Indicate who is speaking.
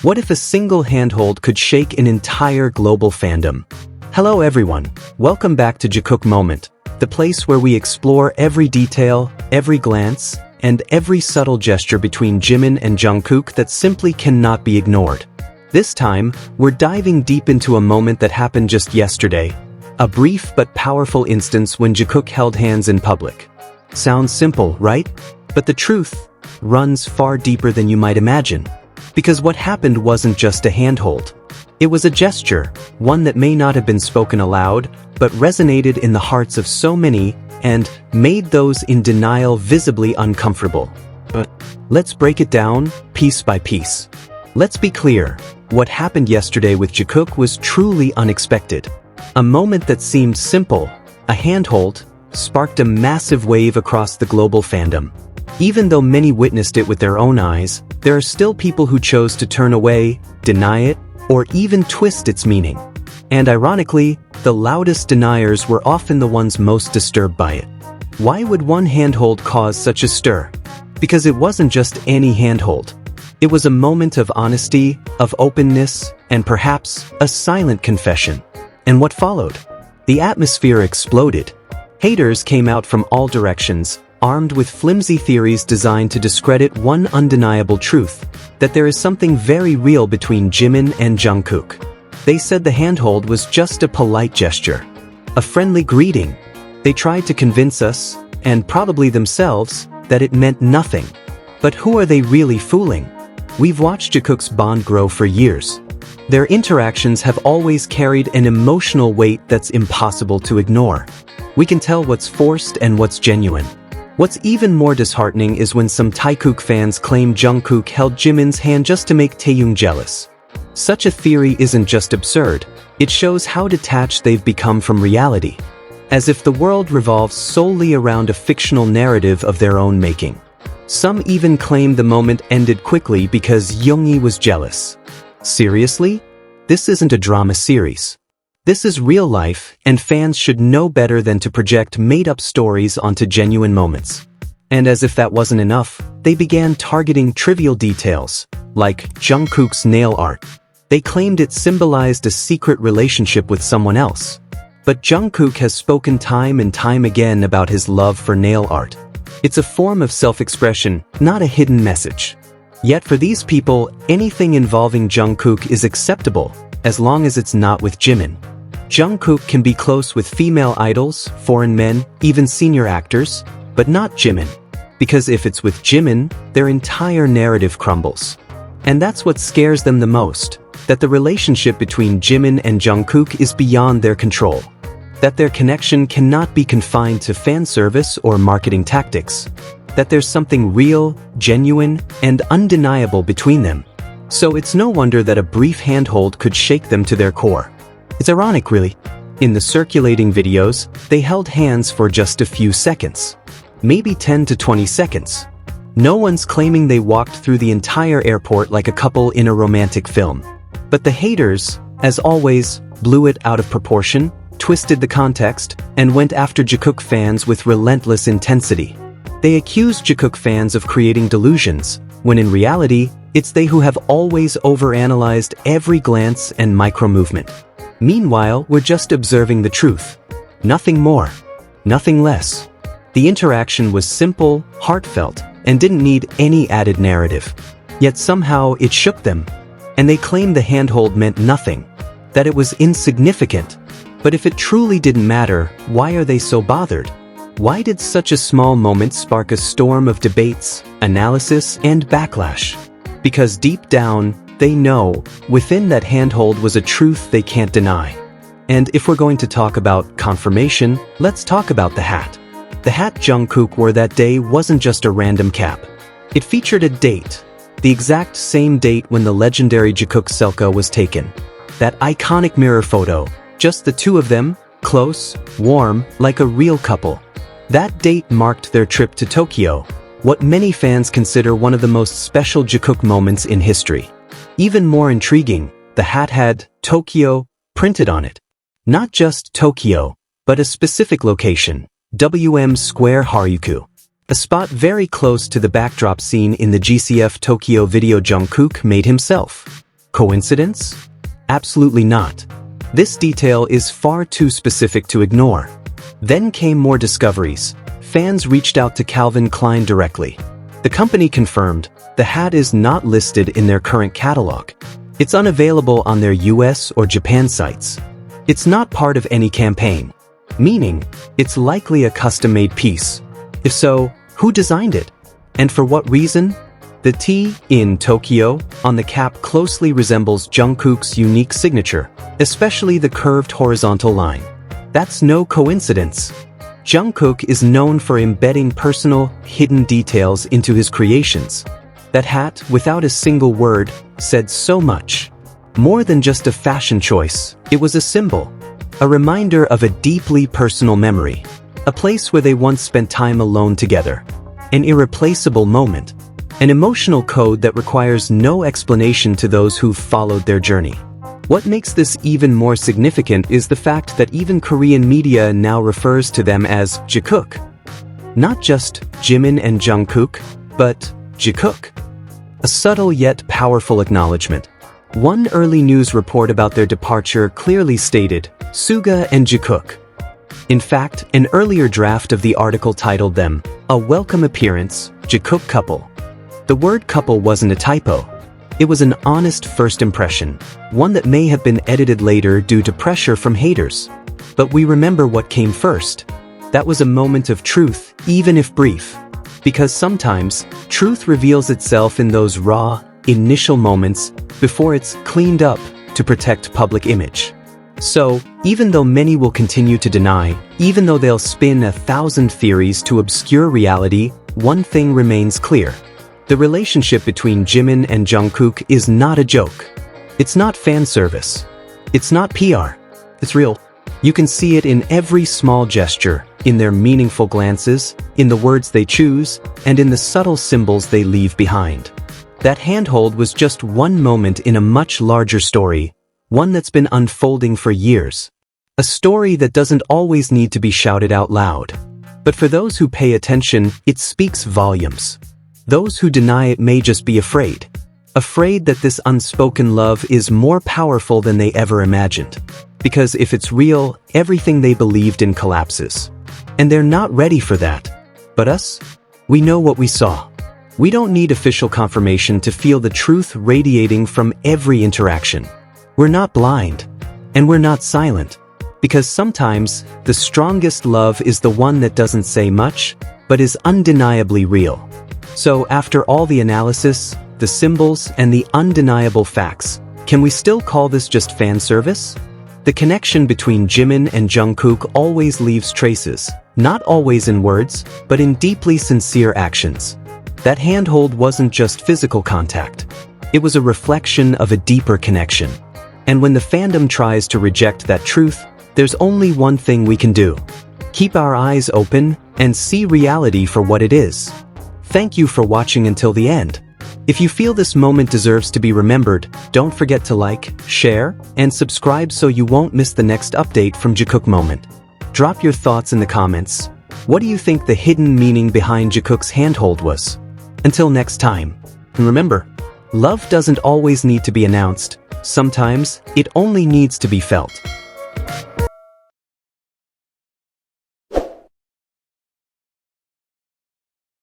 Speaker 1: What if a single handhold could shake an entire global fandom? Hello everyone, welcome back to Jikook Moment, the place where we explore every detail, every glance, and every subtle gesture between Jimin and Jungkook that simply cannot be ignored. This time, we're diving deep into a moment that happened just yesterday, a brief but powerful instance when Jikook held hands in public. Sounds simple, right? But the truth runs far deeper than you might imagine. Because what happened wasn't just a handhold. It was a gesture, one that may not have been spoken aloud, but resonated in the hearts of so many and made those in denial visibly uncomfortable. But let's break it down, piece by piece. Let's be clear, what happened yesterday with Jikook was truly unexpected. A moment that seemed simple, a handhold, sparked a massive wave across the global fandom. Even though many witnessed it with their own eyes, there are still people who chose to turn away, deny it, or even twist its meaning. And ironically, the loudest deniers were often the ones most disturbed by it. Why would one handhold cause such a stir? Because it wasn't just any handhold. It was a moment of honesty, of openness, and perhaps a silent confession. And what followed? The atmosphere exploded. Haters came out from all directions, armed with flimsy theories designed to discredit one undeniable truth, that there is something very real between Jimin and Jungkook. They said the handhold was just a polite gesture, a friendly greeting. They tried to convince us, and probably themselves, that it meant nothing. But who are they really fooling? We've watched Jikook's bond grow for years. Their interactions have always carried an emotional weight that's impossible to ignore. We can tell what's forced and what's genuine. What's even more disheartening is when some Taekook fans claim Jungkook held Jimin's hand just to make Taeyoung jealous. Such a theory isn't just absurd, it shows how detached they've become from reality. As if the world revolves solely around a fictional narrative of their own making. Some even claim the moment ended quickly because Yoongi was jealous. Seriously? This isn't a drama series. This is real life, and fans should know better than to project made-up stories onto genuine moments. And as if that wasn't enough, they began targeting trivial details, like Jungkook's nail art. They claimed it symbolized a secret relationship with someone else. But Jungkook has spoken time and time again about his love for nail art. It's a form of self-expression, not a hidden message. Yet for these people, anything involving Jungkook is acceptable, as long as it's not with Jimin. Jungkook can be close with female idols, foreign men, even senior actors, but not Jimin. Because if it's with Jimin, their entire narrative crumbles. And that's what scares them the most, that the relationship between Jimin and Jungkook is beyond their control. That their connection cannot be confined to fan service or marketing tactics. That there's something real, genuine, and undeniable between them. So it's no wonder that a brief handhold could shake them to their core. It's ironic, really. In the circulating videos, they held hands for just a few seconds. Maybe 10 to 20 seconds. No one's claiming they walked through the entire airport like a couple in a romantic film. But the haters, as always, blew it out of proportion, twisted the context, and went after Jikook fans with relentless intensity. They accused Jikook fans of creating delusions, when in reality, it's they who have always overanalyzed every glance and micro-movement. Meanwhile, we're just observing the truth. Nothing more. Nothing less. The interaction was simple, heartfelt, and didn't need any added narrative. Yet somehow it shook them. And they claimed the handhold meant nothing. That it was insignificant. But if it truly didn't matter, why are they so bothered? Why did such a small moment spark a storm of debates, analysis, and backlash? Because deep down, they know, within that handhold was a truth they can't deny. And if we're going to talk about confirmation, let's talk about the hat. The hat Jungkook wore that day wasn't just a random cap. It featured a date, the exact same date when the legendary Jikook Selca was taken. That iconic mirror photo, just the two of them, close, warm, like a real couple. That date marked their trip to Tokyo, what many fans consider one of the most special Jikook moments in history. Even more intriguing, the hat had Tokyo printed on it. Not just Tokyo, but a specific location, WM Square Harajuku. a spot very close to the backdrop scene in the GCF Tokyo video Jungkook made himself. Coincidence? Absolutely not. This detail is far too specific to ignore. Then came more discoveries. Fans reached out to Calvin Klein directly. The company confirmed the hat is not listed in their current catalog. It's unavailable on their US or Japan sites. It's not part of any campaign, meaning it's likely a custom-made piece. If so, who designed it? And for what reason? The T in Tokyo on the cap closely resembles Jungkook's unique signature, especially the curved horizontal line. That's no coincidence. Jungkook is known for embedding personal, hidden details into his creations. That hat, without a single word, said so much. More than just a fashion choice, it was a symbol. A reminder of a deeply personal memory. A place where they once spent time alone together. An irreplaceable moment. An emotional code that requires no explanation to those who've followed their journey. What makes this even more significant is the fact that even Korean media now refers to them as Jikook. Not just Jimin and Jungkook, but Jikook. A subtle yet powerful acknowledgment. One early news report about their departure clearly stated, Suga and Jikook. In fact, an earlier draft of the article titled them, A Welcome Appearance, Jikook Couple. The word couple wasn't a typo. It was an honest first impression, one that may have been edited later due to pressure from haters. But we remember what came first. That was a moment of truth, even if brief. Because sometimes, truth reveals itself in those raw, initial moments before it's cleaned up to protect public image. So, even though many will continue to deny, even though they'll spin 1,000 theories to obscure reality, one thing remains clear. The relationship between Jimin and Jungkook is not a joke. It's not fan service. It's not PR. It's real. You can see it in every small gesture, in their meaningful glances, in the words they choose, and in the subtle symbols they leave behind. That handhold was just one moment in a much larger story, one that's been unfolding for years. A story that doesn't always need to be shouted out loud. But for those who pay attention, it speaks volumes. Those who deny it may just be afraid. Afraid that this unspoken love is more powerful than they ever imagined. Because if it's real, everything they believed in collapses. And they're not ready for that. But us? We know what we saw. We don't need official confirmation to feel the truth radiating from every interaction. We're not blind. And we're not silent. Because sometimes, the strongest love is the one that doesn't say much, but is undeniably real. So after all the analysis, the symbols, and the undeniable facts, can we still call this just fan service? The connection between Jimin and Jungkook always leaves traces, not always in words, but in deeply sincere actions. That handhold wasn't just physical contact. It was a reflection of a deeper connection. And when the fandom tries to reject that truth, there's only one thing we can do. Keep our eyes open and see reality for what it is. Thank you for watching until the end. If you feel this moment deserves to be remembered, don't forget to like, share, and subscribe so you won't miss the next update from Jikook Moment. Drop your thoughts in the comments. What do you think the hidden meaning behind Jikook's handhold was? Until next time. And remember, love doesn't always need to be announced. Sometimes, it only needs to be felt.